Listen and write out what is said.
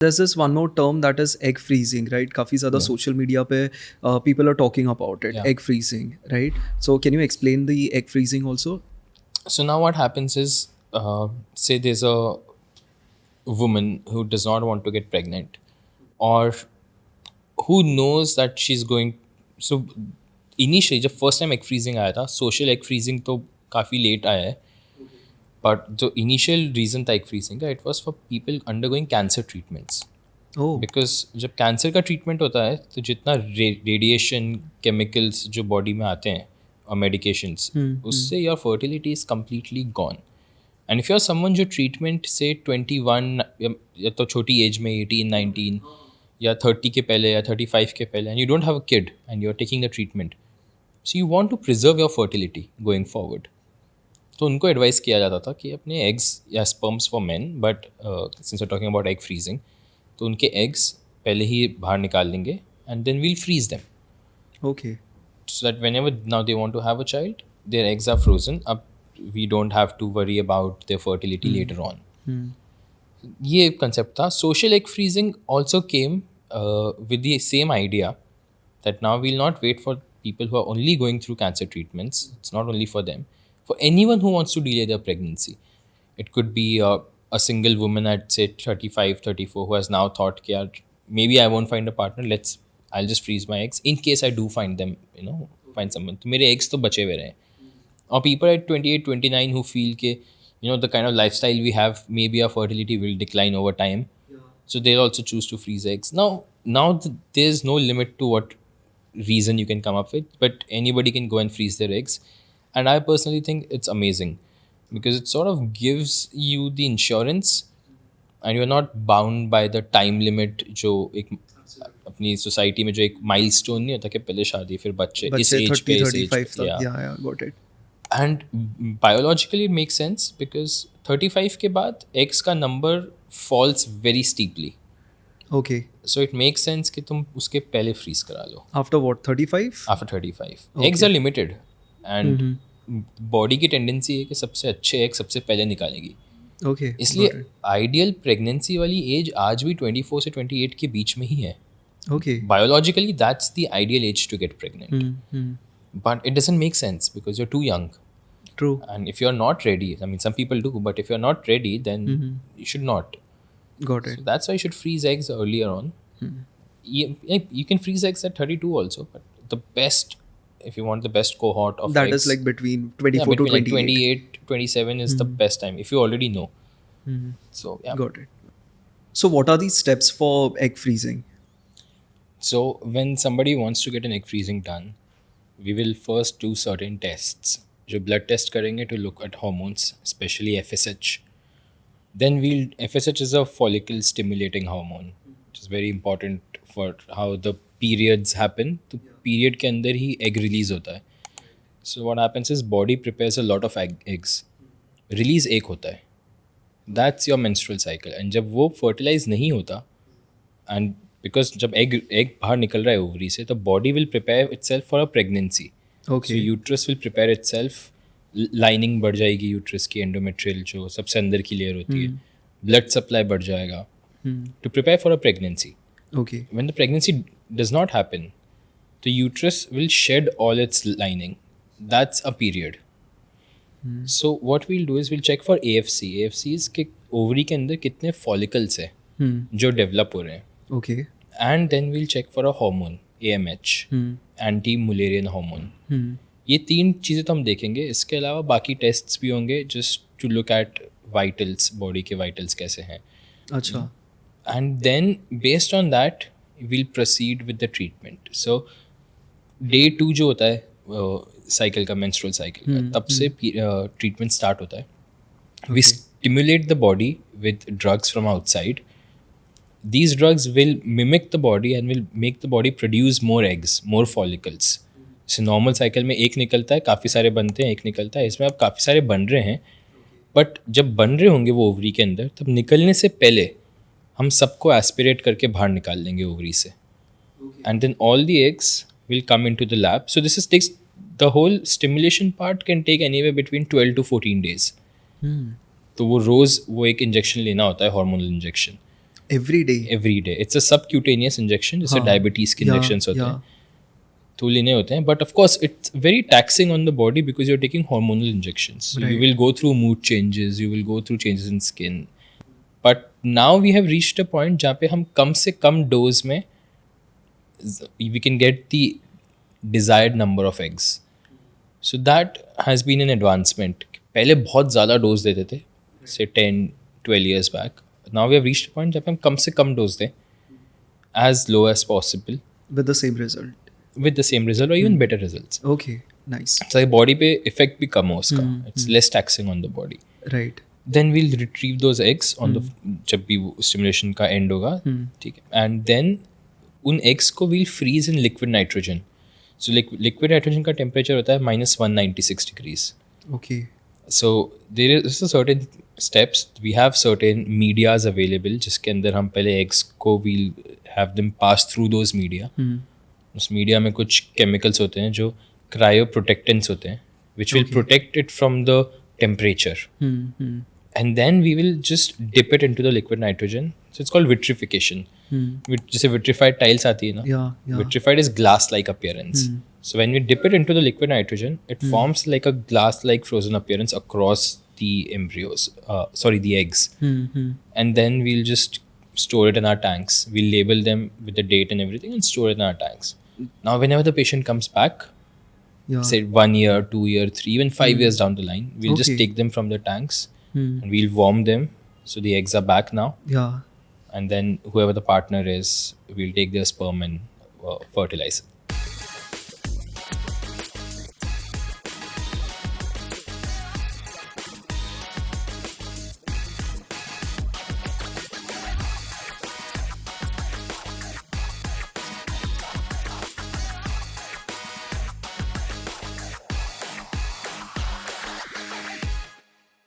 There's this one more term that is egg freezing, right? काफ़ी ज़्यादा Yeah. social media पे people are talking about it, Yeah. egg freezing, right? So can you explain the egg freezing also? So now what happens is, say there's a woman who does not want to get pregnant, or who knows that she's going. So initially जब first time egg freezing आया था, social egg freezing तो काफ़ी late आया है. But the initial reason था egg freezing का, it was for people undergoing cancer treatments. Oh, because जब कैंसर का ट्रीटमेंट होता है तो जितना रेडिएशन केमिकल्स जो बॉडी में आते हैं और मेडिकेशंस, उससे your fertility is completely gone. And if you are someone जो ट्रीटमेंट से 21 या तो छोटी एज में 18-19 या 30 के पहले या 35 के पहले, and you don't have a kid and you are taking the treatment, so you want to preserve your fertility going forward. तो उनको एडवाइस किया जाता था कि अपने एग्स या sperms for men, but since are talking about egg freezing, तो उनके एग्स पहले ही बाहर निकाल लेंगे and then we'll freeze them, okay. so that whenever now they want to have a child, their eggs are frozen up. We don't have to worry about their fertility later on. ये concept था. Social egg freezing also came with the same idea that now we'll not wait for people who are only going through cancer treatments. It's not only for them. For anyone who wants to delay their pregnancy, it could be a single woman at say 35, 34 who has now thought, "Kya, maybe I won't find a partner. I'll just freeze my eggs in case I do find them. Find someone. तो मेरे eggs तो बचे हुए रहे. Or people at 28, 29 who feel ke, the kind of lifestyle we have, maybe our fertility will decline over time. So they'll also choose to freeze eggs. Now there's no limit to what reason you can come up with, but anybody can go and freeze their eggs. And I personally think it's amazing because it sort of gives you the insurance and you're not bound by the time limit जो एक अपनी society में जो एक milestone नहीं होता कि पहले शादी फिर बच्चे इस बच्चे एज 30 पे इस एज 35 पे. तक, yeah, got it. And biologically it makes sense because 35 के बाद eggs का number falls very steeply. Okay. So it makes sense कि तुम उसके पहले freeze करा लो. After what, 35? After 35. Okay. Eggs are limited and body की tendency है कि सबसे अच्छे egg सबसे पहले निकालेगी. Okay, इसलिए got it. आइडियल प्रेगनेंसी वाली एज आज भी 24 से 28 के बीच में ही है. Okay. Biologically that's the ideal age to get pregnant. But it doesn't make sense because you're too young. True. And if you're not ready, I mean some people do, but if you're not ready then you should not. Got it. So that's why you should freeze eggs earlier on. You can freeze eggs at 32 also, but the best, if you want the best cohort of That eggs, is like between 24 to between like 28. 28, 27 is the best time if you already know. So yeah. Got it. So what are these steps for egg freezing? So when somebody wants to get an egg freezing done, we will first do certain tests. जो blood test करेंगे to look at hormones, especially FSH. Then FSH is a follicle stimulating hormone, which is very important for how the periods happen. तो period के अंदर ही egg release होता है. So what happens is body prepares a lot of eggs. Release एक होता है. That's your menstrual cycle. And जब वो fertilize नहीं होता, and because जब egg बाहर निकल रहा है ovary से, the body will prepare itself for a pregnancy. Okay. So uterus will prepare itself. Lining बढ़ जाएगी यूट्रस की, एंडोमेट्रियल जो सबसे अंदर की लेयर होती है, ब्लड सप्लाई बढ़ जाएगा to prepare for a pregnancy. Okay. When the pregnancy does not happen, the uterus will shed all its lining. That's a period. So what we'll do is will check for AFC. AFCs के ovary के अंदर कितने follicles हैं जो develop हो रहे हैं. Okay. And then we'll check for a hormone, AMH, anti Mullerian hormone. ये 3 चीज़ें तो हम देखेंगे. इसके अलावा बाकी टेस्ट्स भी होंगे just to look at vitals, body के वाइटल्स कैसे हैं. अच्छा. And then based on that will proceed with the treatment. So day 2 जो होता है साइकिल का, मेंस्ट्रुअल साइकिल का, तब से ट्रीटमेंट स्टार्ट होता है. We stimulate the body with drugs from outside. These drugs will mimic the body and will make the body produce more eggs, more follicles. जैसे नॉर्मल साइकिल में एक निकलता है, काफ़ी सारे बनते हैं, एक निकलता है. इसमें अब काफ़ी सारे बन रहे हैं, बट जब बन रहे होंगे वो ओवरी के अंदर, तब निकलने से पहले हम सबको एस्पिरेट करके बाहर निकाल लेंगे ओवरी से. And then all the eggs will come in to the lab. So this is takes the whole stimulation part can take anyway between 12 to 14 days. तो वो रोज़ वो एक इंजेक्शन लेना होता है, hormonal injection. every day. every day. It's a subcutaneous injection, जैसे हाँ, diabetes के yeah, इंजेक्शंस होते yeah. हैं तो लेने होते हैं. But of course it's very taxing on the body because you are taking hormonal injections. You Right. Will go through mood changes, you will go through changes in skin. But now we have reached a point जहाँ पे हम कम से कम dose में we can get the desired number of eggs. So that has been an advancement. पहले बहुत ज़्यादा डोज देते थे, say 10-12 years back. Now we have reached a point जहाँ पे हम कम से कम डोज दें as low as possible With the same result. with the same result or even better results. Okay, nice. So body पे इफेक्ट भी कम हो उसका. It's less taxing on the body. Right. Then we'll retrieve those eggs on the जब भी stimulation का and होगा, ठीक है. एंड देन उन एग्स को we'll freeze in liquid nitrogen. So liquid nitrogen का टेम्परेचर होता है -196 degrees. Okay. So there is a certain steps. We have certain medias available जिसके अंदर हम पहले eggs को we'll have them pass through those media. उस मीडिया में कुछ केमिकल्स होते हैं जो cryoprotectants होते हैं which will protect it from the temperature. And then we will just dip it into the liquid nitrogen. So it's called vitrification. जैसे vitrified tiles आती है ना, Yeah, yeah. vitrified is glass-like appearance. So when we dip it into the liquid nitrogen, it forms like a glass-like frozen appearance across the embryos, the eggs. And then we'll just store it in our tanks. We'll label them with the date and everything and store it in our tanks. Now whenever the patient comes back, Yeah. say 1 year, 2 year, 3, even 5 years down the line, we'll just Okay. take them from the tanks and we'll warm them. So the eggs are back now. Yeah. And then whoever the partner is, we'll take their sperm and fertilize it.